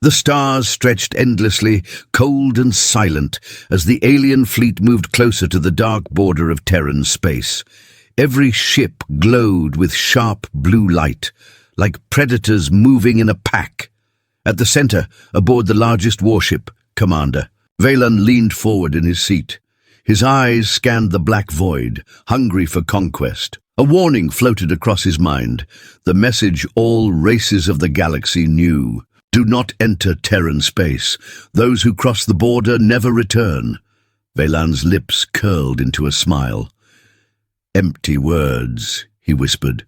The stars stretched endlessly, cold and silent, as the alien fleet moved closer to the dark border of Terran space. Every ship glowed with sharp blue light, like predators moving in a pack. At the center, aboard the largest warship, Commander, Valan leaned forward in his seat. His eyes scanned the black void, hungry for conquest. A warning floated across his mind, the message all races of the galaxy knew. Do not enter Terran space. Those who cross the border never return. Valan's lips curled into a smile. Empty words, he whispered.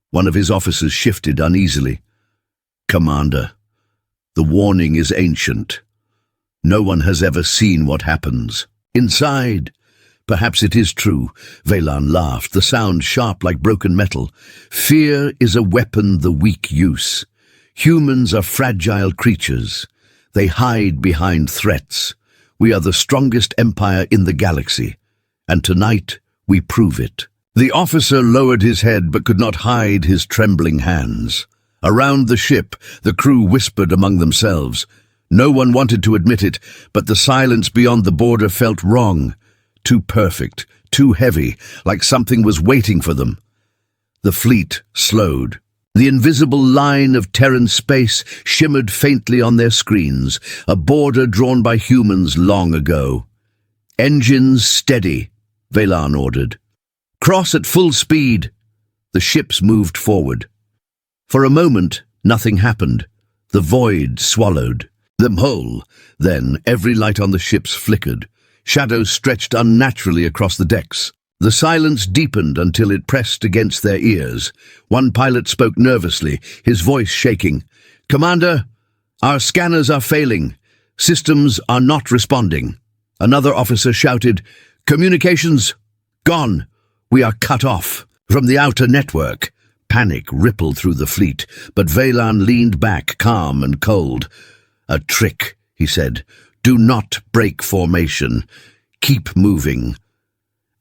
One of his officers shifted uneasily. Commander, the warning is ancient. No one has ever seen what happens. Inside. Perhaps it is true. Valan laughed, the sound sharp like broken metal. Fear is a weapon the weak use. Humans are fragile creatures. They hide behind threats. We are the strongest empire in the galaxy. And tonight, we prove it. The officer lowered his head but could not hide his trembling hands. Around the ship, the crew whispered among themselves. No one wanted to admit it, but the silence beyond the border felt wrong. Too perfect, too heavy, like something was waiting for them. The fleet slowed. The invisible line of Terran space shimmered faintly on their screens, a border drawn by humans long ago. Engines steady, Valan ordered. Cross at full speed. The ships moved forward. For a moment, nothing happened. The void swallowed them whole. Then every light on the ships flickered. Shadows stretched unnaturally across the decks. The silence deepened until it pressed against their ears. One pilot spoke nervously, his voice shaking. Commander, our scanners are failing. Systems are not responding. Another officer shouted, Communications, gone. We are cut off. From the outer network. Panic rippled through the fleet, but Valan leaned back, calm and cold. A trick, he said. Do not break formation. Keep moving.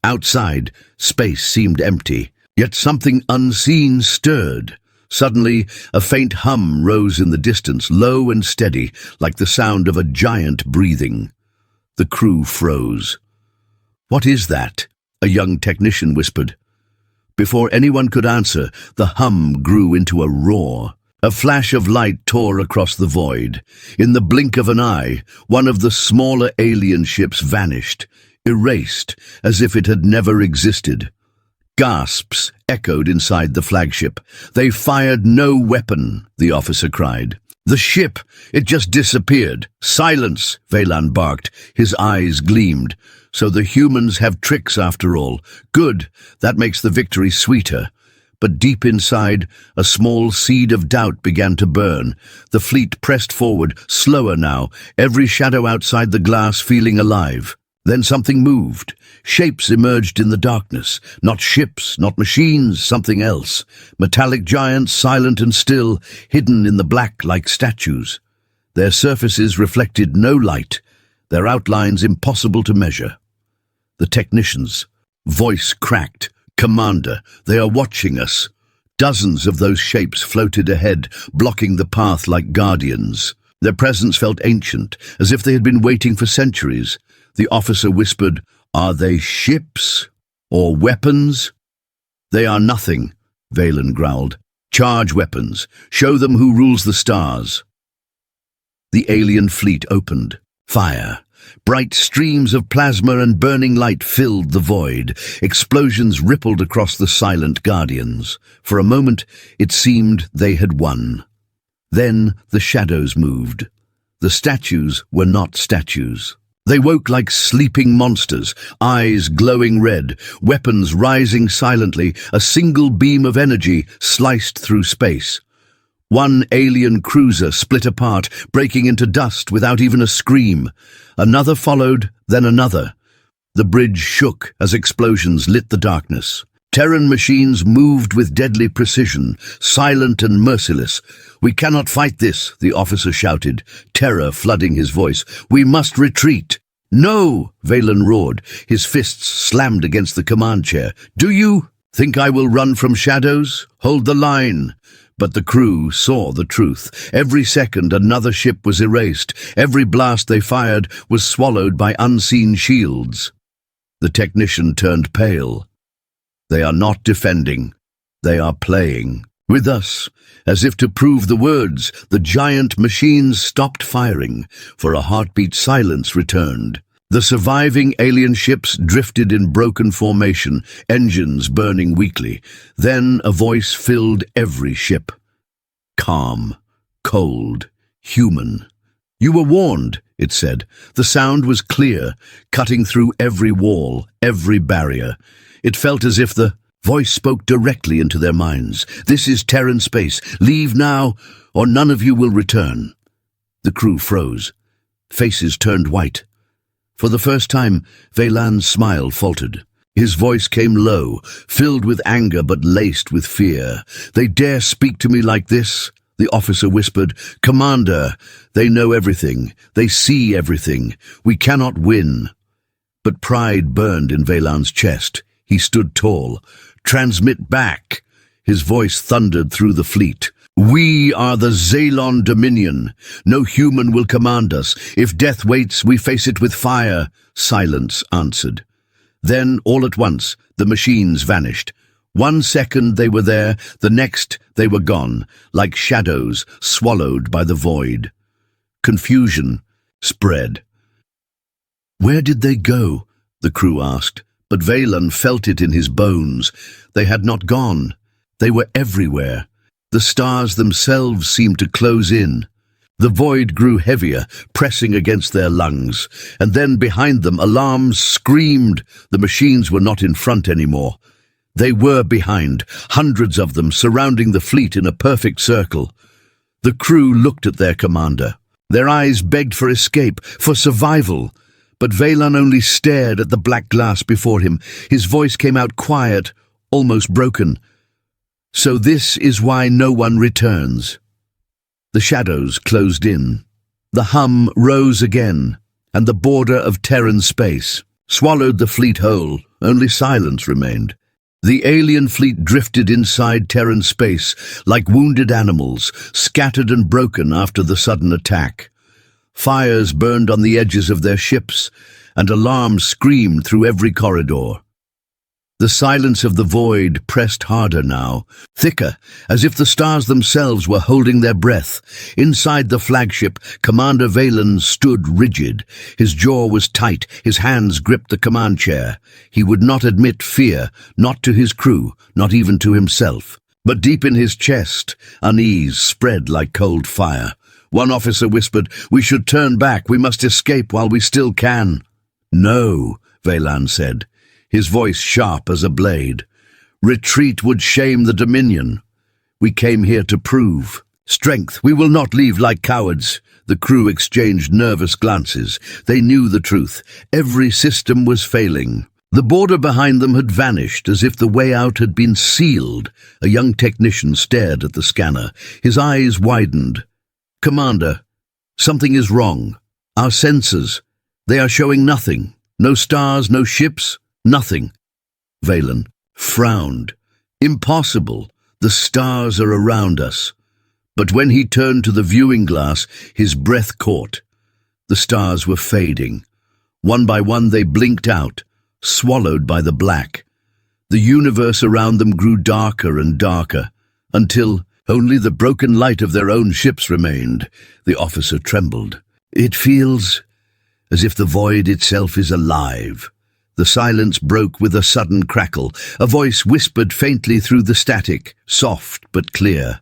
Outside, space seemed empty, yet something unseen stirred. Suddenly, a faint hum rose in the distance, low and steady, like the sound of a giant breathing. The crew froze. What is that? A young technician whispered. Before anyone could answer, the hum grew into a roar. A flash of light tore across the void. In the blink of an eye, one of the smaller alien ships vanished, erased as if it had never existed. Gasps echoed inside the flagship. They fired no weapon, the officer cried. The ship, it just disappeared. Silence, Valan barked. His eyes gleamed. So the humans have tricks after all. Good, that makes the victory sweeter. But deep inside, a small seed of doubt began to burn. The fleet pressed forward, slower now, every shadow outside the glass feeling alive. Then something moved. Shapes emerged in the darkness. Not ships, not machines, something else. Metallic giants, silent and still, hidden in the black like statues. Their surfaces reflected no light, their outlines impossible to measure. The technicians' voice cracked. Commander, they are watching us. Dozens of those shapes floated ahead, blocking the path like guardians. Their presence felt ancient, as if they had been waiting for centuries. The officer whispered, Are they ships or weapons? They are nothing, Valan growled. Charge weapons. Show them who rules the stars. The alien fleet opened. Fire. Bright streams of plasma and burning light filled the void. Explosions rippled across the silent guardians. For a moment, it seemed they had won. Then the shadows moved. The statues were not statues. They woke like sleeping monsters, eyes glowing red, weapons rising silently, a single beam of energy sliced through space. One alien cruiser split apart, breaking into dust without even a scream. Another followed, then another. The bridge shook as explosions lit the darkness. Terran machines moved with deadly precision, silent and merciless. We cannot fight this, the officer shouted, terror flooding his voice. We must retreat. No, Valan roared, his fists slammed against the command chair. Do you think I will run from shadows? Hold the line. But the crew saw the truth. Every second another ship was erased. Every blast they fired was swallowed by unseen shields. The technician turned pale. They are not defending. They are playing. With us, as if to prove the words, the giant machines stopped firing. For a heartbeat, silence returned. The surviving alien ships drifted in broken formation, engines burning weakly. Then a voice filled every ship. Calm, cold, human. "You were warned," it said. The sound was clear, cutting through every wall, every barrier. It felt as if the voice spoke directly into their minds. "This is Terran space. Leave now, or none of you will return." The crew froze. Faces turned white. For the first time, Valan's smile faltered. His voice came low, filled with anger but laced with fear. "They dare speak to me like this?" The officer whispered. "Commander, they know everything. They see everything. We cannot win." But pride burned in Valan's chest. He stood tall. "Transmit back." His voice thundered through the fleet. "We are the Zalon Dominion. No human will command us. If death waits, we face it with fire." Silence answered. Then, all at once, the machines vanished. 1 second they were there, the next they were gone, like shadows swallowed by the void. Confusion spread. "Where did they go?" the crew asked, but Valan felt it in his bones. They had not gone. They were everywhere. The stars themselves seemed to close in. The void grew heavier, pressing against their lungs, and then behind them alarms screamed. The machines were not in front anymore. They were behind, hundreds of them surrounding the fleet in a perfect circle. The crew looked at their commander. Their eyes begged for escape, for survival. But Valan only stared at the black glass before him. His voice came out quiet, almost broken. "So this is why no one returns." The shadows closed in. The hum rose again, and the border of Terran space swallowed the fleet whole. Only silence remained. The alien fleet drifted inside Terran space like wounded animals, scattered and broken after the sudden attack. Fires burned on the edges of their ships, and alarms screamed through every corridor. The silence of the void pressed harder now, thicker, as if the stars themselves were holding their breath. Inside the flagship, Commander Valan stood rigid. His jaw was tight, his hands gripped the command chair. He would not admit fear, not to his crew, not even to himself. But deep in his chest, unease spread like cold fire. One officer whispered, "We should turn back. We must escape while we still can." "No," Valan said, his voice sharp as a blade. "Retreat would shame the Dominion. We came here to prove strength. We will not leave like cowards." The crew exchanged nervous glances. They knew the truth. Every system was failing. The border behind them had vanished, as if the way out had been sealed. A young technician stared at the scanner. His eyes widened. "Commander, something is wrong. Our sensors, they are showing nothing. No stars, no ships, nothing." Valan frowned. "Impossible. The stars are around us." But when he turned to the viewing glass, his breath caught. The stars were fading. One by one they blinked out, swallowed by the black. The universe around them grew darker and darker, until only the broken light of their own ships remained. The officer trembled. "It feels as if the void itself is alive." The silence broke with a sudden crackle. A voice whispered faintly through the static, soft but clear.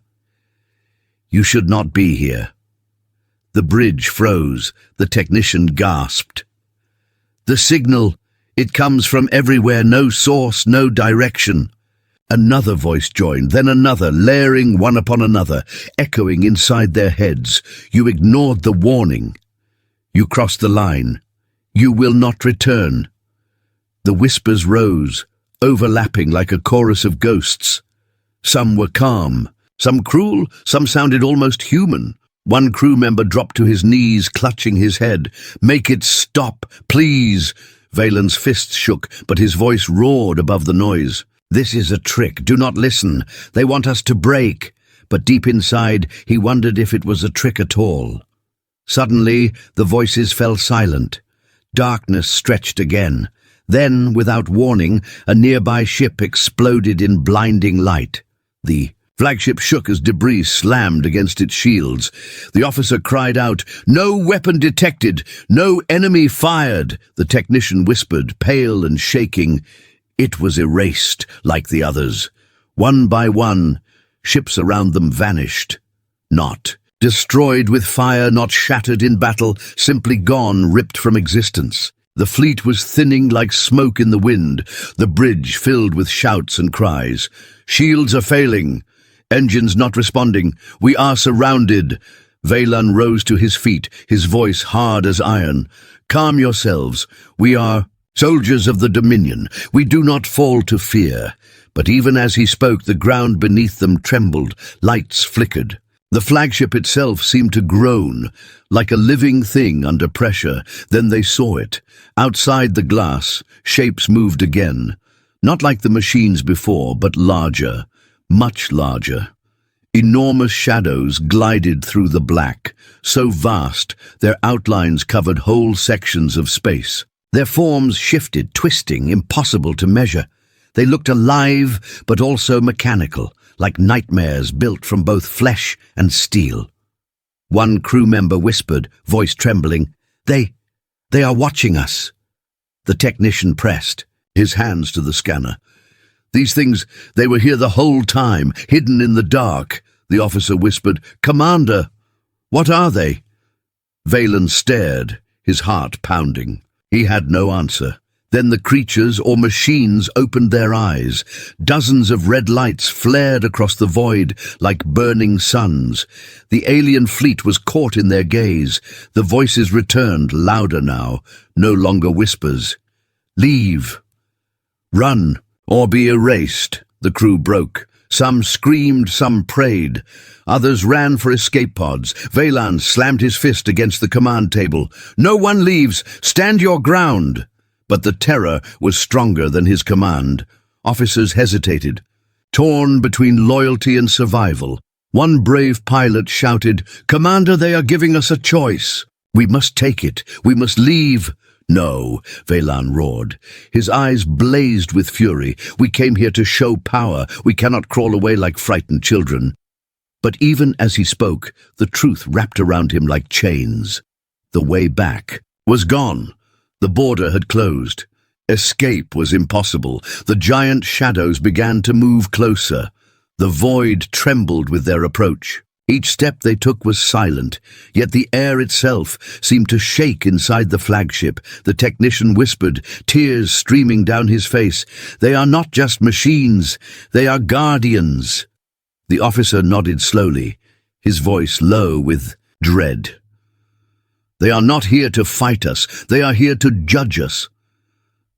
"You should not be here." The bridge froze. The technician gasped. "The signal, it comes from everywhere, no source, no direction." Another voice joined, then another, layering one upon another, echoing inside their heads. "You ignored the warning. You crossed the line. You will not return." The whispers rose, overlapping like a chorus of ghosts. Some were calm, some cruel, some sounded almost human. One crew member dropped to his knees, clutching his head. "Make it stop, please." Valan's fists shook, but his voice roared above the noise. "This is a trick. Do not listen. They want us to break." but deep inside he wondered if it was a trick at all. Suddenly, the voices fell silent. Darkness stretched again. Then, without warning, a nearby ship exploded in blinding light. The flagship shook as debris slammed against its shields. The officer cried out, "No weapon detected! No enemy fired!" The technician whispered, pale and shaking. It was erased, like the others. One by one, ships around them vanished. Not destroyed with fire, not shattered in battle, simply gone, ripped from existence. The fleet was thinning like smoke in the wind, the bridge filled with shouts and cries. "Shields are failing. Engines not responding. We are surrounded." Valan rose to his feet, his voice hard as iron. "Calm yourselves. We are soldiers of the Dominion. We do not fall to fear." But even as he spoke, the ground beneath them trembled, lights flickered. The flagship itself seemed to groan, like a living thing under pressure. Then they saw it. Outside the glass, shapes moved again. Not like the machines before, but larger, much larger. Enormous shadows glided through the black, so vast their outlines covered whole sections of space. Their forms shifted, twisting, impossible to measure. They looked alive, but also mechanical, like nightmares built from both flesh and steel. One crew member whispered, voice trembling, They are watching us." The technician pressed, his hands to the scanner. "These things, they were here the whole time, hidden in the dark." The officer whispered, "Commander, what are they?" Valan stared, his heart pounding. He had no answer. Then the creatures or machines opened their eyes. Dozens of red lights flared across the void like burning suns. The alien fleet was caught in their gaze. The voices returned, louder now, no longer whispers. "Leave. Run, or be erased." The crew broke. Some screamed, some prayed. Others ran for escape pods. Valan slammed his fist against the command table. "No one leaves. Stand your ground." But the terror was stronger than his command. Officers hesitated, torn between loyalty and survival. One brave pilot shouted, "Commander, they are giving us a choice. We must take it. We must leave." "No," Valan roared. His eyes blazed with fury. "We came here to show power. We cannot crawl away like frightened children." But even as he spoke, the truth wrapped around him like chains. The way back was gone. The border had closed. Escape was impossible. The giant shadows began to move closer. The void trembled with their approach. Each step they took was silent, yet the air itself seemed to shake inside the flagship. The technician whispered, tears streaming down his face, "They are not just machines, they are guardians." The officer nodded slowly, his voice low with dread. "They are not here to fight us, they are here to judge us."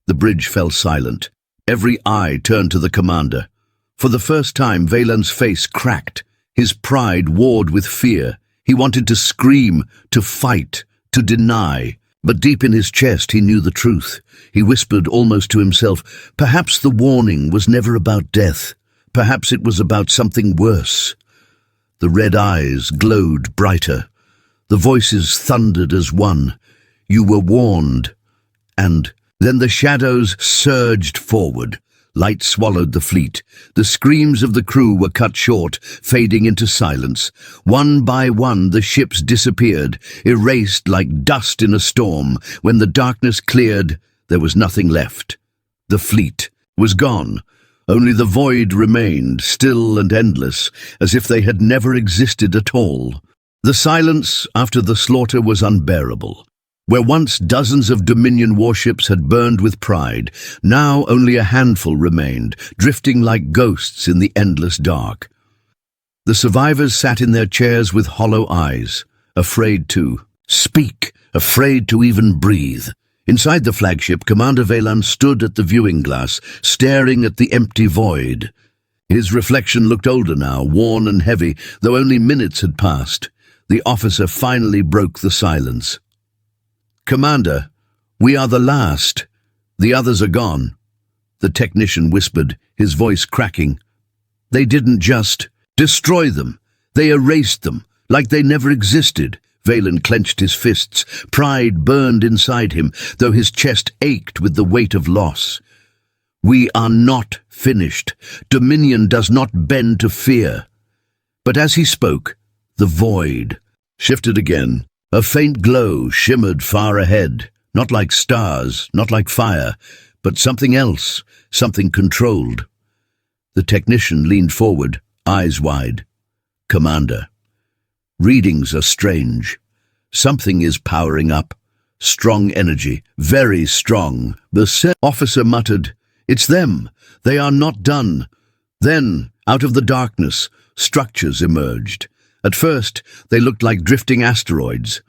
The bridge fell silent. Every eye turned to the commander. For the first time, Valan's face cracked. His pride warred with fear. He wanted to scream, to fight, to deny. But deep in his chest he knew the truth. He whispered almost to himself, perhaps the warning was never about death. Perhaps it was about something worse. The red eyes glowed brighter. The voices thundered as one. "You were warned." And then the shadows surged forward. Light swallowed the fleet. The screams of the crew were cut short, fading into silence. One by one the ships disappeared, erased like dust in a storm. When the darkness cleared, there was nothing left. The fleet was gone. Only the void remained, still and endless, as if they had never existed at all. The silence after the slaughter was unbearable. Where once dozens of Dominion warships had burned with pride, now only a handful remained, drifting like ghosts in the endless dark. The survivors sat in their chairs with hollow eyes, afraid to speak, afraid to even breathe. Inside the flagship, Commander Valan stood at the viewing glass, staring at the empty void. His reflection looked older now, worn and heavy, though only minutes had passed. The officer finally broke the silence. "Commander, we are the last. The others are gone." The technician whispered, his voice cracking. "They didn't just Destroy them. They erased them, like they never existed. Valen clenched his fists. Pride burned inside him, though his chest ached with the weight of loss. We are not finished. Dominion does not bend to fear. But as he spoke, the void shifted again. A faint glow shimmered far ahead, not like stars, not like fire, but something else, something controlled. The technician leaned forward, eyes wide. Commander, readings are strange. Something is powering up. Strong energy, very strong. The officer muttered, "It's them. They are not done." Then, out of the darkness, structures emerged. At first, they looked like drifting asteroids.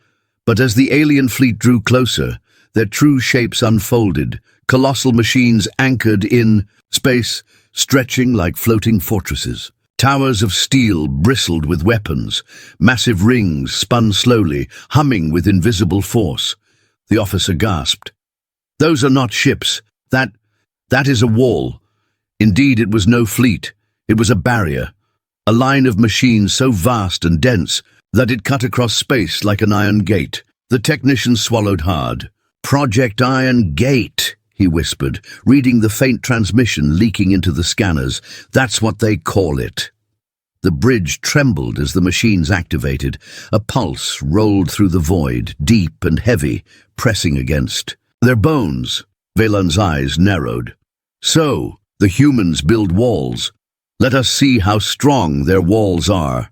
But as the alien fleet drew closer, their true shapes unfolded, colossal machines anchored in space, stretching like floating fortresses. Towers of steel bristled with weapons. Massive rings spun slowly, humming with invisible force. The officer gasped. "Those are not ships. That is a wall." Indeed, it was no fleet. It was a barrier. A line of machines so vast and dense that it cut across space like an iron gate. The technician swallowed hard. "Project Iron Gate," he whispered, reading the faint transmission leaking into the scanners. "That's what they call it." The bridge trembled as the machines activated. A pulse rolled through the void, deep and heavy, pressing against their bones. Valen's eyes narrowed. "So, the humans build walls. Let us see how strong their walls are."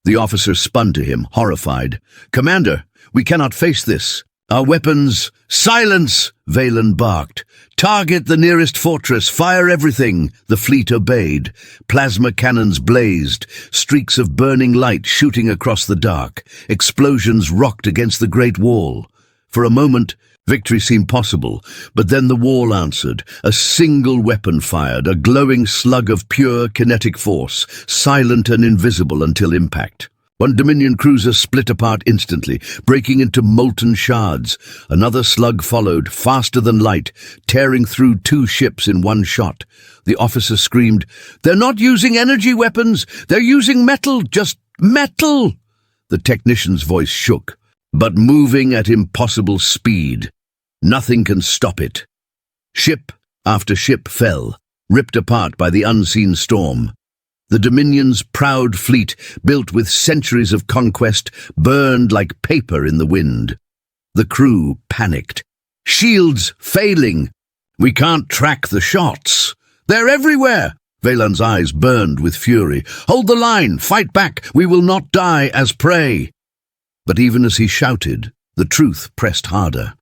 The officer spun to him, horrified. "Commander, we cannot face this. Our weapons—" "Silence!" Valen barked. "Target the nearest fortress. Fire everything." The fleet obeyed. Plasma cannons blazed, streaks of burning light shooting across the dark. Explosions rocked against the great wall. For a moment, victory seemed possible, but then the wall answered. A single weapon fired, a glowing slug of pure kinetic force, silent and invisible until impact. One Dominion cruiser split apart instantly, breaking into molten shards. Another slug followed, faster than light, tearing through two ships in one shot. The officer screamed, "They're not using energy weapons! They're using metal! Just metal!" The technician's voice shook, but moving at impossible speed. Nothing can stop it. Ship after ship fell, ripped apart by the unseen storm. The Dominion's proud fleet, built with centuries of conquest, burned like paper in the wind. The crew panicked. "Shields failing! We can't track the shots! They're everywhere!" Valen's eyes burned with fury. "Hold the line! Fight back! We will not die as prey!" But even as he shouted, the truth pressed harder.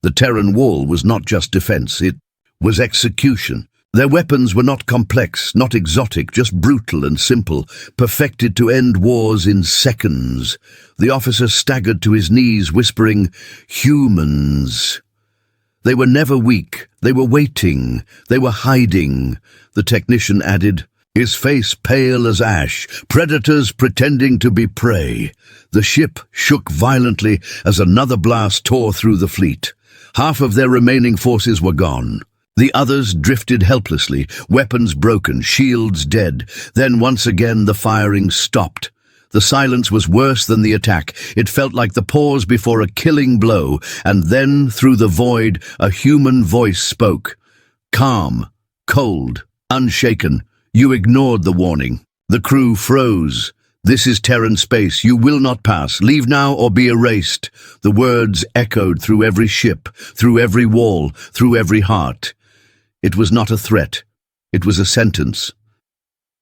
The Terran wall was not just defense, it was execution. Their weapons were not complex, not exotic, just brutal and simple, perfected to end wars in seconds. The officer staggered to his knees, whispering, "Humans." They were never weak. They were waiting. They were hiding. The technician added, his face pale as ash, predators pretending to be prey. The ship shook violently as another blast tore through the fleet. Half of their remaining forces were gone. The others drifted helplessly, weapons broken, shields dead. Then once again the firing stopped. The silence was worse than the attack. It felt like the pause before a killing blow, and then, through the void, a human voice spoke. Calm, cold, unshaken. You ignored the warning. The crew froze. "This is Terran space. You will not pass. Leave now or be erased." The words echoed through every ship, through every wall, through every heart. It was not a threat. It was a sentence.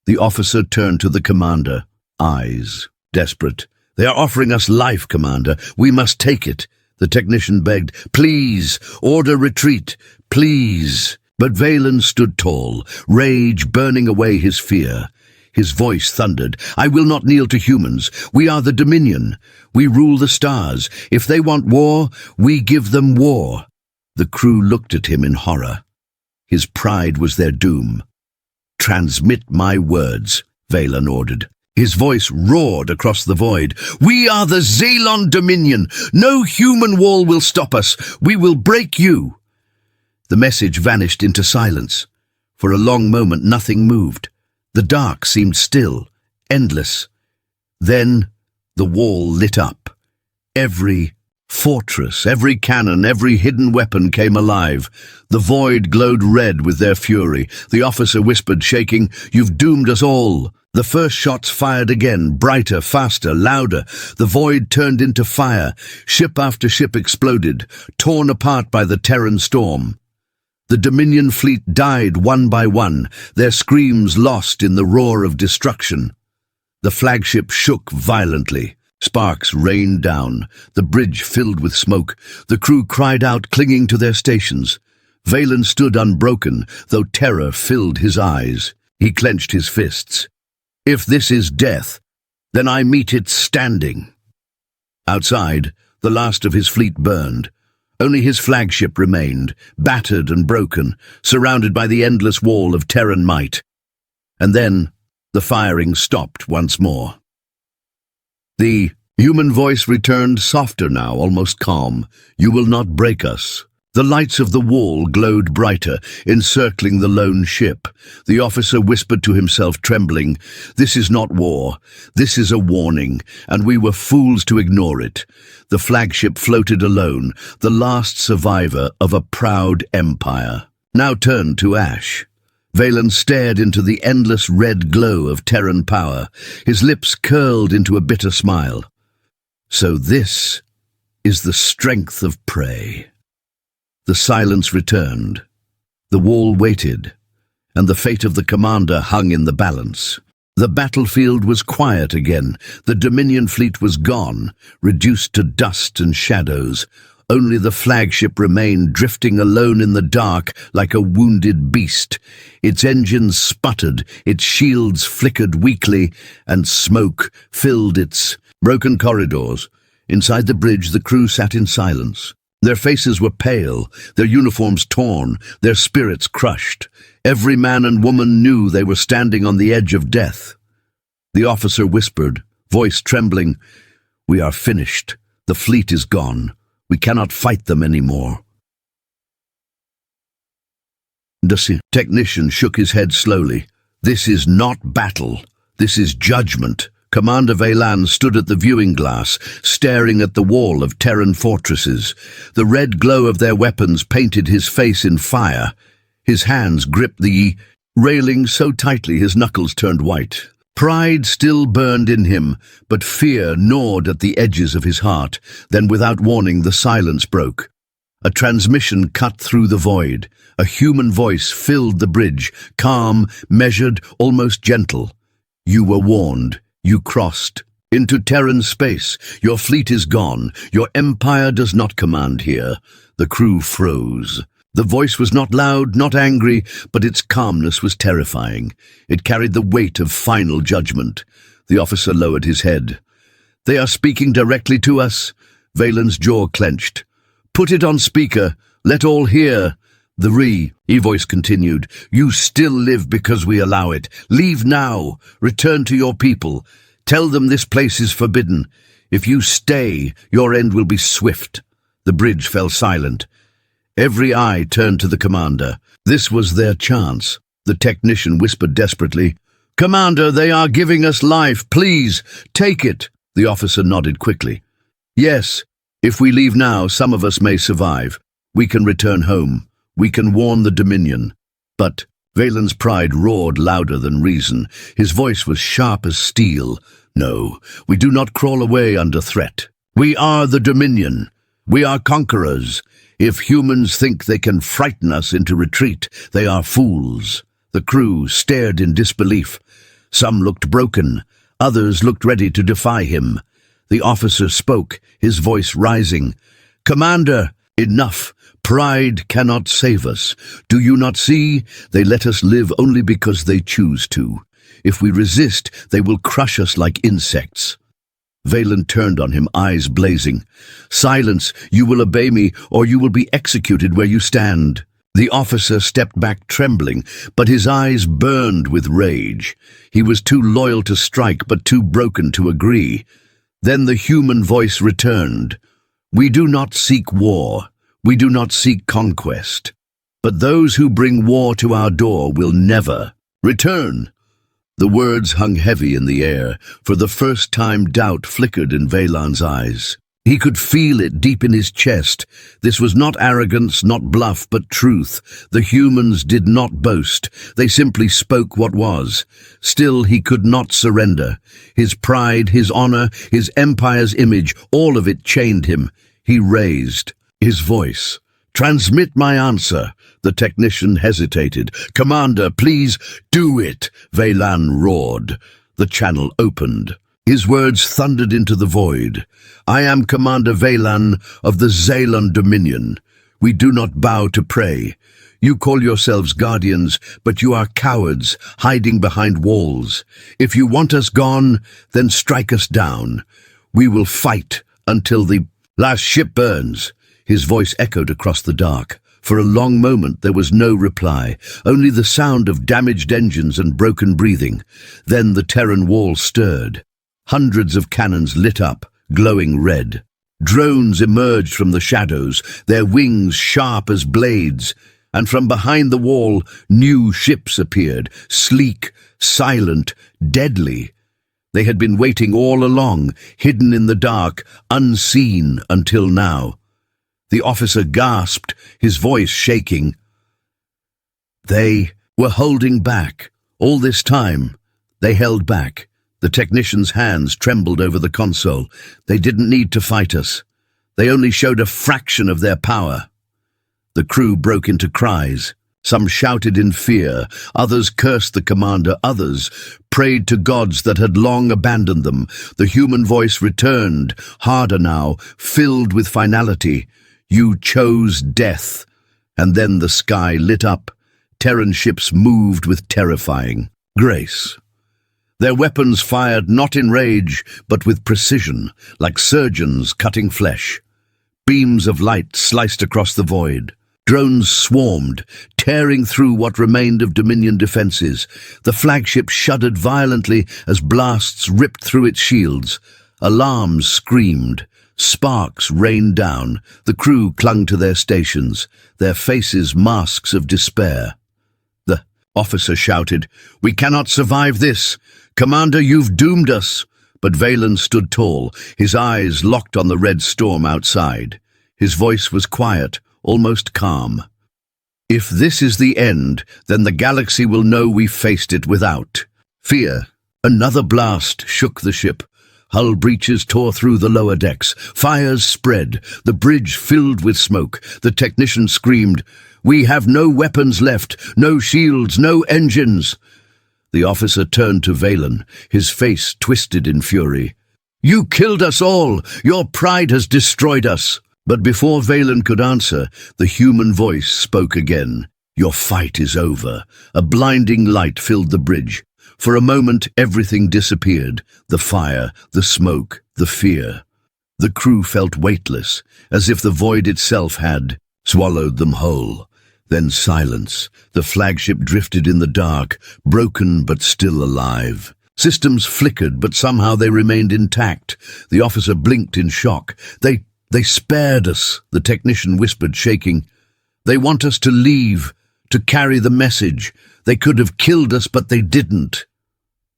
The officer turned to the commander, eyes desperate. "They are offering us life, Commander. We must take it." The technician begged, "Please, order retreat, please." But Valen stood tall, rage burning away his fear. His voice thundered, "I will not kneel to humans. We are the Dominion. We rule the stars. If they want war, we give them war." The crew looked at him in horror. His pride was their doom. "Transmit my words," Valen ordered. His voice roared across the void. "We are the Xenon Dominion. No human wall will stop us. We will break you." The message vanished into silence. For a long moment nothing moved. The dark seemed still, endless. Then the wall lit up. Every fortress, every cannon, every hidden weapon came alive. The void glowed red with their fury. The officer whispered, shaking, "You've doomed us all." The first shots fired again, brighter, faster, louder. The void turned into fire. Ship after ship exploded, torn apart by the Terran storm. The Dominion fleet died one by one, their screams lost in the roar of destruction. The flagship shook violently. Sparks rained down, the bridge filled with smoke. The crew cried out, clinging to their stations. Valen stood unbroken, though terror filled his eyes. He clenched his fists. "If this is death, then I meet it standing." Outside, the last of his fleet burned. Only his flagship remained, battered and broken, surrounded by the endless wall of Terran might. And then the firing stopped once more. The human voice returned, softer now, almost calm. "You will not break us." The lights of the wall glowed brighter, encircling the lone ship. The officer whispered to himself, trembling, "This is not war. This is a warning, and we were fools to ignore it." The flagship floated alone, the last survivor of a proud empire, now turned to ash. Valen stared into the endless red glow of Terran power. His lips curled into a bitter smile. So this is the strength of prey. The silence returned. The wall waited, and the fate of the commander hung in the balance. The battlefield was quiet again. The Dominion fleet was gone, reduced to dust and shadows. Only the flagship remained, drifting alone in the dark like a wounded beast. Its engines sputtered, its shields flickered weakly, and smoke filled its broken corridors. Inside the bridge, the crew sat in silence. Their faces were pale, their uniforms torn, their spirits crushed. Every man and woman knew they were standing on the edge of death. The officer whispered, voice trembling, "We are finished. The fleet is gone. We cannot fight them anymore." The technician shook his head slowly. "This is not battle. This is judgment." Commander Valen stood at the viewing glass, staring at the wall of Terran fortresses. The red glow of their weapons painted his face in fire. His hands gripped the railing so tightly his knuckles turned white. Pride still burned in him, but fear gnawed at the edges of his heart. Then, without warning, the silence broke. A transmission cut through the void. A human voice filled the bridge, calm, measured, almost gentle. "You were warned. You crossed into Terran space. Your fleet is gone. Your empire does not command here." The crew froze. The voice was not loud, not angry, but its calmness was terrifying. It carried the weight of final judgment. The officer lowered his head. "They are speaking directly to us." Valen's jaw clenched. "Put it on speaker. Let all hear." The voice continued, "You still live because we allow it. Leave now. Return to your people. Tell them this place is forbidden. If you stay, your end will be swift." The bridge fell silent. Every eye turned to the commander. This was their chance. The technician whispered desperately, "Commander, they are giving us life. Please, take it." The officer nodded quickly. "Yes, if we leave now, some of us may survive. We can return home. We can warn the Dominion." But Valen's pride roared louder than reason. His voice was sharp as steel. "No, we do not crawl away under threat. We are the Dominion. We are conquerors. If humans think they can frighten us into retreat, they are fools." The crew stared in disbelief. Some looked broken. Others looked ready to defy him. The officer spoke, his voice rising. "Commander, enough. Pride cannot save us. Do you not see? They let us live only because they choose to. If we resist, they will crush us like insects." Valen turned on him, eyes blazing. "Silence! You will obey me, or you will be executed where you stand." The officer stepped back trembling, but his eyes burned with rage. He was too loyal to strike, but too broken to agree. Then the human voice returned. "We do not seek war. We do not seek conquest. But those who bring war to our door will never return." The words hung heavy in the air. For the first time, doubt flickered in Valan's eyes. He could feel it deep in his chest. This was not arrogance, not bluff, but truth. The humans did not boast. They simply spoke what was. Still, he could not surrender. His pride, his honor, his empire's image, all of it chained him. He raised his voice. "Transmit my answer." The technician hesitated. "Commander, please do it," Valan roared. The channel opened. His words thundered into the void. "I am Commander Valan of the Xelan Dominion. We do not bow to prey. You call yourselves guardians, but you are cowards, hiding behind walls. If you want us gone, then strike us down. We will fight until the last ship burns." His voice echoed across the dark. For a long moment there was no reply, only the sound of damaged engines and broken breathing. Then the Terran wall stirred. Hundreds of cannons lit up, glowing red. Drones emerged from the shadows, their wings sharp as blades, and from behind the wall new ships appeared, sleek, silent, deadly. They had been waiting all along, hidden in the dark, unseen until now. The officer gasped, his voice shaking. They were holding back. All this time, they held back. The technicians' hands trembled over the console. They didn't need to fight us. They only showed a fraction of their power. The crew broke into cries. Some shouted in fear, others cursed the commander, others prayed to gods that had long abandoned them. The human voice returned, harder now, filled with finality. "You chose death." And then the sky lit up. Terran ships moved with terrifying grace. Their weapons fired not in rage, but with precision, like surgeons cutting flesh. Beams of light sliced across the void. Drones swarmed, tearing through what remained of Dominion defenses. The flagship shuddered violently as blasts ripped through its shields. Alarms screamed. Sparks rained down. The crew clung to their stations, their faces masks of despair. The officer shouted, "We cannot survive this. Commander, you've doomed us." But Valan stood tall, his eyes locked on the red storm outside. His voice was quiet, almost calm. "If this is the end, then the galaxy will know we faced it without fear." Another blast shook the ship. Hull breaches tore through the lower decks. Fires spread. The bridge filled with smoke. The technician screamed, "We have no weapons left, no shields, no engines." The officer turned to Valan, his face twisted in fury. "You killed us all! Your pride has destroyed us!" But before Valan could answer, the human voice spoke again. "Your fight is over." A blinding light filled the bridge. For a moment, everything disappeared. The fire, the smoke, the fear. The crew felt weightless, as if the void itself had swallowed them whole. Then silence. The flagship drifted in the dark, broken but still alive. Systems flickered, but somehow they remained intact. The officer blinked in shock. They spared us," the technician whispered, shaking. "They want us to leave, to carry the message. They could have killed us, but they didn't."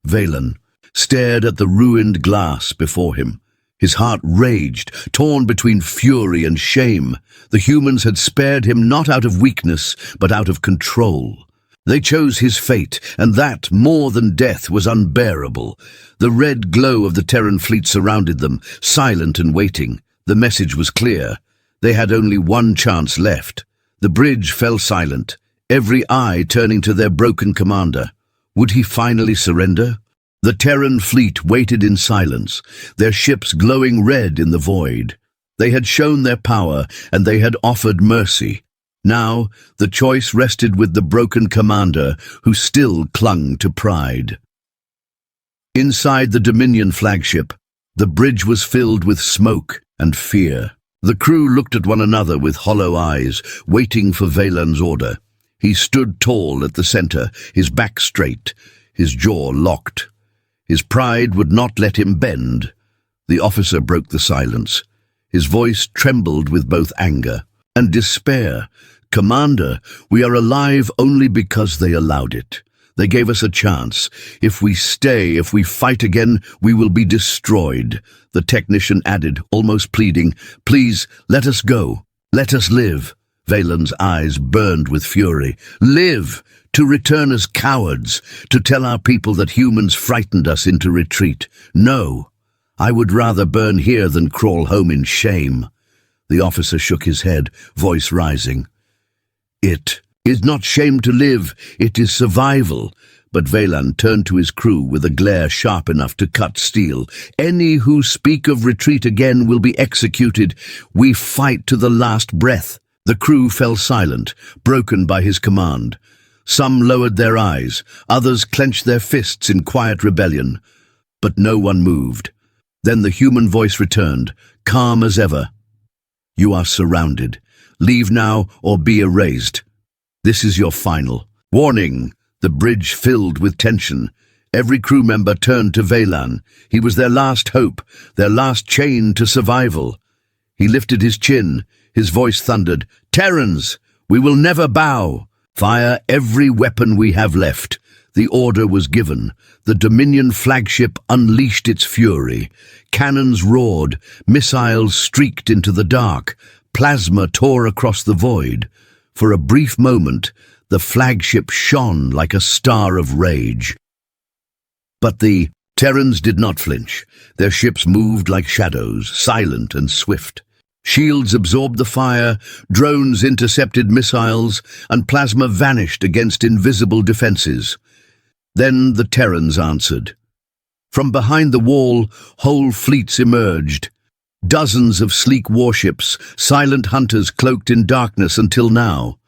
Valan stared at the ruined glass before him. His heart raged, torn between fury and shame. The humans had spared him not out of weakness, but out of control. They chose his fate, and that, more than death, was unbearable. The red glow of the Terran fleet surrounded them, silent and waiting. The message was clear. They had only one chance left. The bridge fell silent, every eye turning to their broken commander. Would he finally surrender? The Terran fleet waited in silence, their ships glowing red in the void. They had shown their power, and they had offered mercy. Now, the choice rested with the broken commander, who still clung to pride. Inside the Dominion flagship, the bridge was filled with smoke and fear. The crew looked at one another with hollow eyes, waiting for Valan's order. He stood tall at the center, his back straight, his jaw locked. His pride would not let him bend. The officer broke the silence. His voice trembled with both anger and despair. "Commander, we are alive only because they allowed it. They gave us a chance. If we stay, if we fight again, we will be destroyed. The technician added, almost pleading, "Please, let us go. Let us live." Valen's eyes burned with fury. Live! To return as cowards, to tell our people that humans frightened us into retreat. No, I would rather burn here than crawl home in shame. The officer shook his head, voice rising. It is not shame to live, it is survival. But Valan turned to his crew with a glare sharp enough to cut steel. Any who speak of retreat again will be executed. We fight to the last breath. The crew fell silent, broken by his command. Some lowered their eyes, others clenched their fists in quiet rebellion. But no one moved. Then the human voice returned, calm as ever. You are surrounded. Leave now or be erased. This is your final. Warning! The bridge filled with tension. Every crew member turned to Valan. He was their last hope, their last chain to survival. He lifted his chin. His voice thundered, Terrans, we will never bow. Fire every weapon we have left. The order was given. The Dominion flagship unleashed its fury. Cannons roared. Missiles streaked into the dark. Plasma tore across the void. For a brief moment, the flagship shone like a star of rage. But the Terrans did not flinch. Their ships moved like shadows, silent and swift. Shields absorbed the fire, drones intercepted missiles, and plasma vanished against invisible defenses. Then the Terrans answered. From behind the wall, whole fleets emerged. Dozens of sleek warships, silent hunters cloaked in darkness until now.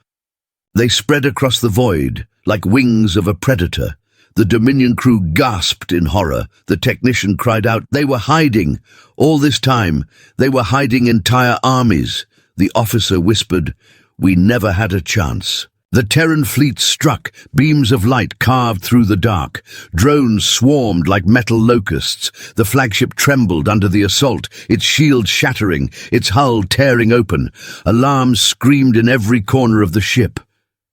They spread across the void, like wings of a predator. The Dominion crew gasped in horror. The technician cried out, they were hiding. All this time, they were hiding entire armies. The officer whispered, we never had a chance. The Terran fleet struck, beams of light carved through the dark. Drones swarmed like metal locusts. The flagship trembled under the assault, its shield shattering, its hull tearing open. Alarms screamed in every corner of the ship.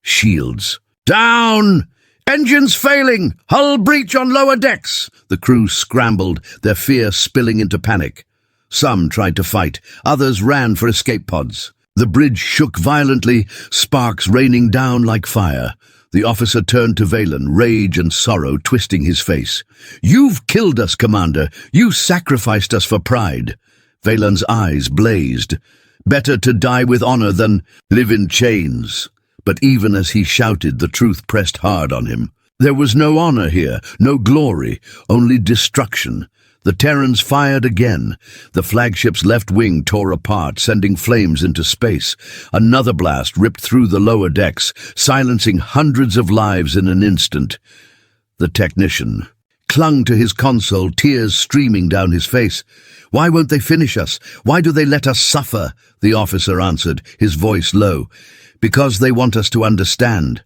Shields. Down! Engines failing! Hull breach on lower decks! The crew scrambled, their fear spilling into panic. Some tried to fight, others ran for escape pods. The bridge shook violently, sparks raining down like fire. The officer turned to Valan, rage and sorrow twisting his face. You've killed us, Commander. You sacrificed us for pride. Valan's eyes blazed. Better to die with honor than live in chains. But even as he shouted, the truth pressed hard on him. There was no honor here, no glory, only destruction. The Terrans fired again. The flagship's left wing tore apart, sending flames into space. Another blast ripped through the lower decks, silencing hundreds of lives in an instant. The technician clung to his console, tears streaming down his face. Why won't they finish us? Why do they let us suffer? The officer answered, his voice low. Because they want us to understand.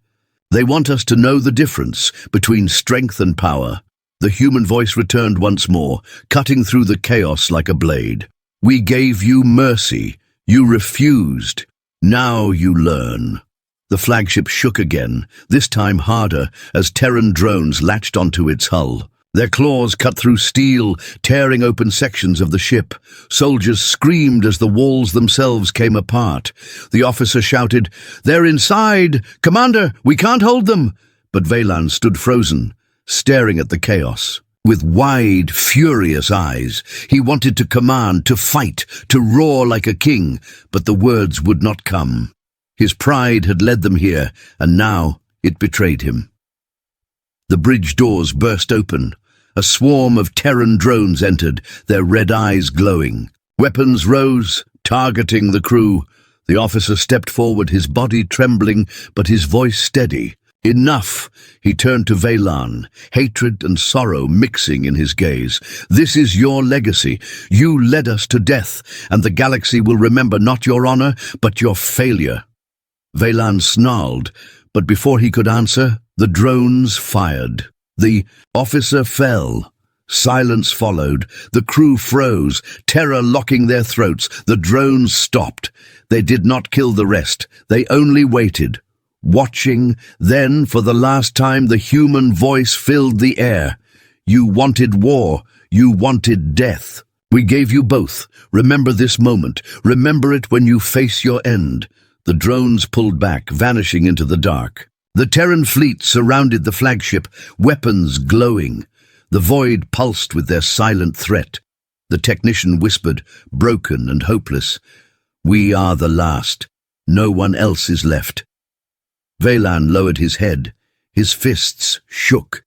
They want us to know the difference between strength and power. The human voice returned once more, cutting through the chaos like a blade. We gave you mercy. You refused. Now you learn. The flagship shook again, this time harder, as Terran drones latched onto its hull. Their claws cut through steel, tearing open sections of the ship. Soldiers screamed as the walls themselves came apart. The officer shouted, They're inside! Commander, we can't hold them! But Valan stood frozen, staring at the chaos. With wide, furious eyes, he wanted to command, to fight, to roar like a king, but the words would not come. His pride had led them here, and now it betrayed him. The bridge doors burst open. A swarm of Terran drones entered, their red eyes glowing. Weapons rose, targeting the crew. The officer stepped forward, his body trembling, but his voice steady. Enough! He turned to Valan, hatred and sorrow mixing in his gaze. This is your legacy. You led us to death, and the galaxy will remember not your honor, but your failure. Valan snarled, but before he could answer, the drones fired. The officer fell. Silence followed. The crew froze, terror locking their throats. The drones stopped. They did not kill the rest. They only waited. watching. Then, for the last time, the human voice filled the air. You wanted war. You wanted death. We gave you both. Remember this moment. Remember it when you face your end. The drones pulled back, vanishing into the dark. The Terran fleet surrounded the flagship, weapons glowing. The void pulsed with their silent threat. The technician whispered, broken and hopeless, "We are the last. No one else is left." Valan lowered his head. His fists shook.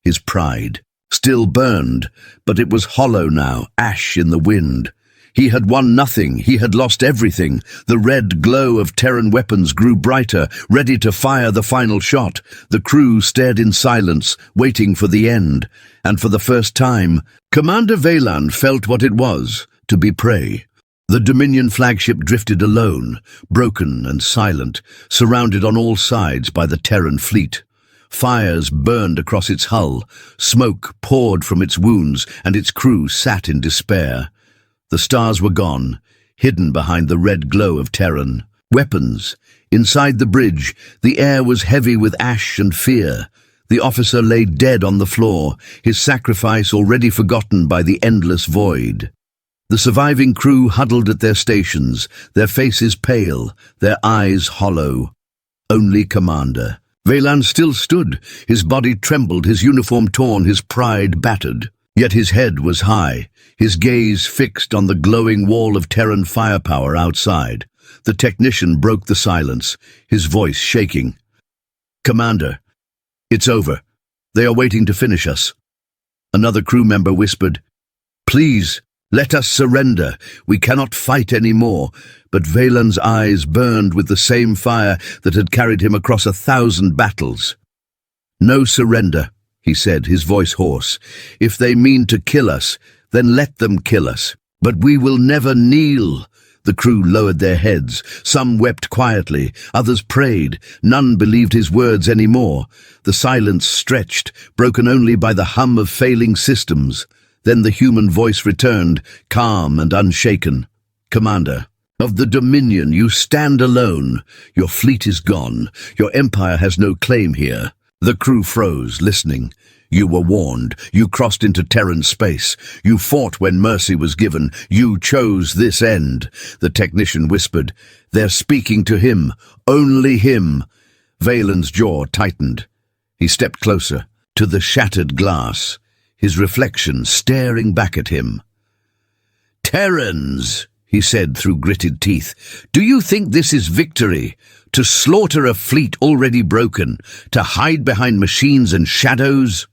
His pride still burned, but it was hollow now, ash in the wind. He had won nothing. He had lost everything. The red glow of Terran weapons grew brighter, ready to fire the final shot. The crew stared in silence, waiting for the end. And for the first time, Commander Valan felt what it was to be prey. The Dominion flagship drifted alone, broken and silent, surrounded on all sides by the Terran fleet. Fires burned across its hull, smoke poured from its wounds, and its crew sat in despair. The stars were gone, hidden behind the red glow of Terran. Weapons. Inside the bridge, the air was heavy with ash and fear. The officer lay dead on the floor, his sacrifice already forgotten by the endless void. The surviving crew huddled at their stations, their faces pale, their eyes hollow. Only Commander Valan still stood, his body trembled, his uniform torn, his pride battered. Yet his head was high, his gaze fixed on the glowing wall of Terran firepower outside. The technician broke the silence, his voice shaking. "Commander, it's over. They are waiting to finish us." Another crew member whispered, "Please, let us surrender. We cannot fight anymore." But Valan's eyes burned with the same fire that had carried him across 1,000 battles. "No surrender," he said, his voice hoarse. "If they mean to kill us, then let them kill us. But we will never kneel." The crew lowered their heads. Some wept quietly, others prayed. None believed his words anymore. The silence stretched, broken only by the hum of failing systems. Then the human voice returned, calm and unshaken. "Commander of the Dominion, you stand alone. Your fleet is gone. Your empire has no claim here." The crew froze, listening. "You were warned. You crossed into Terran space. You fought when mercy was given. You chose this end." The technician whispered, "They're speaking to him. Only him." Valan's jaw tightened. He stepped closer, to the shattered glass, his reflection staring back at him. "Terrans," he said through gritted teeth, "do you think this is victory? To slaughter a fleet already broken? To hide behind machines and shadows?"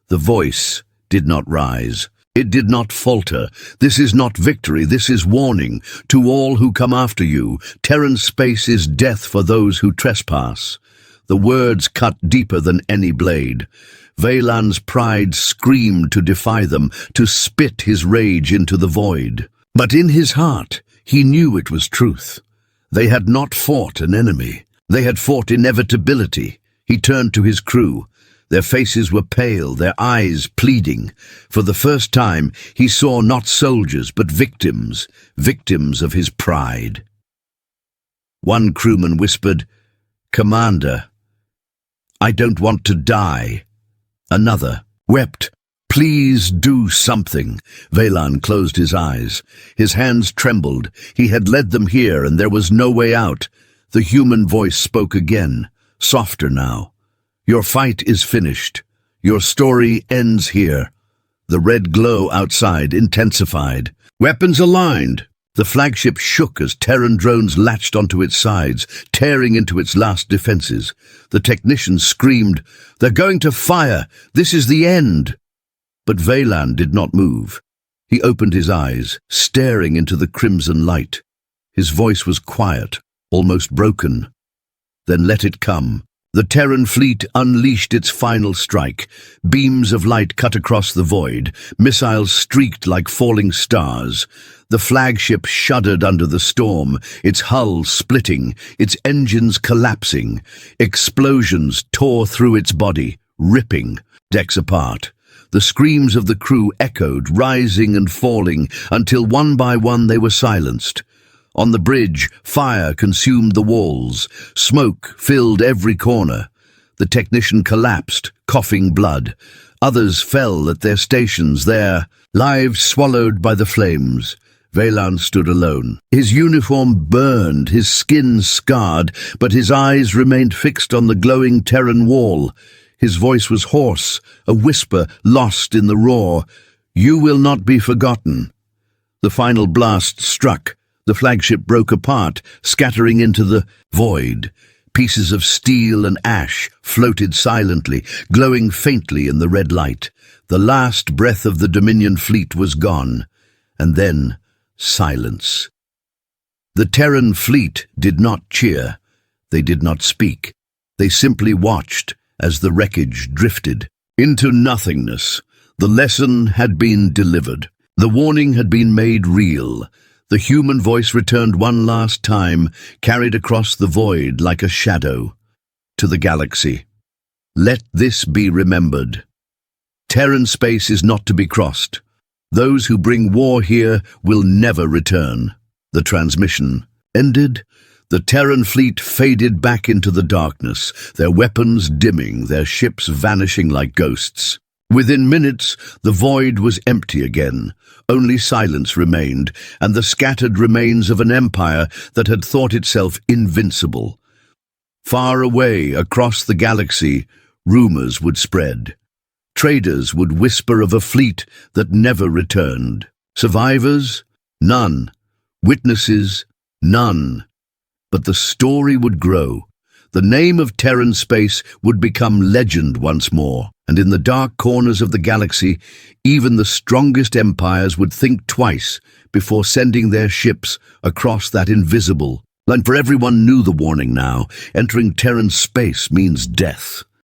The voice did not rise. It did not falter. "This is not victory. This is warning. To all who come after you, Terran space is death for those who trespass." The words cut deeper than any blade. Valan's pride screamed to defy them, to spit his rage into the void. But in his heart, he knew it was truth. They had not fought an enemy. They had fought inevitability. He turned to his crew. Their faces were pale, their eyes pleading. For the first time, he saw not soldiers, but victims, victims of his pride. One crewman whispered, "Commander, I don't want to die." Another wept, "Please do something." Valan closed his eyes. His hands trembled. He had led them here, and there was no way out. The human voice spoke again, softer now. "Your fight is finished. Your story ends here." The red glow outside intensified. Weapons aligned. The flagship shook as Terran drones latched onto its sides, tearing into its last defenses. The technicians screamed, "They're going to fire! This is the end!" But Valan did not move. He opened his eyes, staring into the crimson light. His voice was quiet, almost broken. "Then let it come." The Terran fleet unleashed its final strike. Beams of light cut across the void. Missiles streaked like falling stars. The flagship shuddered under the storm, its hull splitting, its engines collapsing. Explosions tore through its body, ripping decks apart. The screams of the crew echoed, rising and falling, until one by one they were silenced. On the bridge, fire consumed the walls. Smoke filled every corner. The technician collapsed, coughing blood. Others fell at their stations, their lives swallowed by the flames. Valan stood alone. His uniform burned, his skin scarred, but his eyes remained fixed on the glowing Terran wall. His voice was hoarse, a whisper lost in the roar. "You will not be forgotten." The final blast struck. The flagship broke apart, scattering into the void. Pieces of steel and ash floated silently, glowing faintly in the red light. The last breath of the Dominion fleet was gone. And then silence. The Terran fleet did not cheer. They did not speak. They simply watched as the wreckage drifted into nothingness. The lesson had been delivered. The warning had been made real. The human voice returned one last time, carried across the void like a shadow to the galaxy. Let this be remembered. Terran space is not to be crossed. Those who bring war here will never return. The transmission ended. The Terran fleet faded back into the darkness, their weapons dimming, their ships vanishing like ghosts. Within minutes, the void was empty again. Only silence remained, and the scattered remains of an empire that had thought itself invincible. Far away, across the galaxy, rumors would spread. Traders would whisper of a fleet that never returned. Survivors? None. Witnesses? None. But the story would grow. The name of Terran space would become legend once more, and in the dark corners of the galaxy, even the strongest empires would think twice before sending their ships across that invisible line. For everyone knew the warning now. Entering Terran space means death.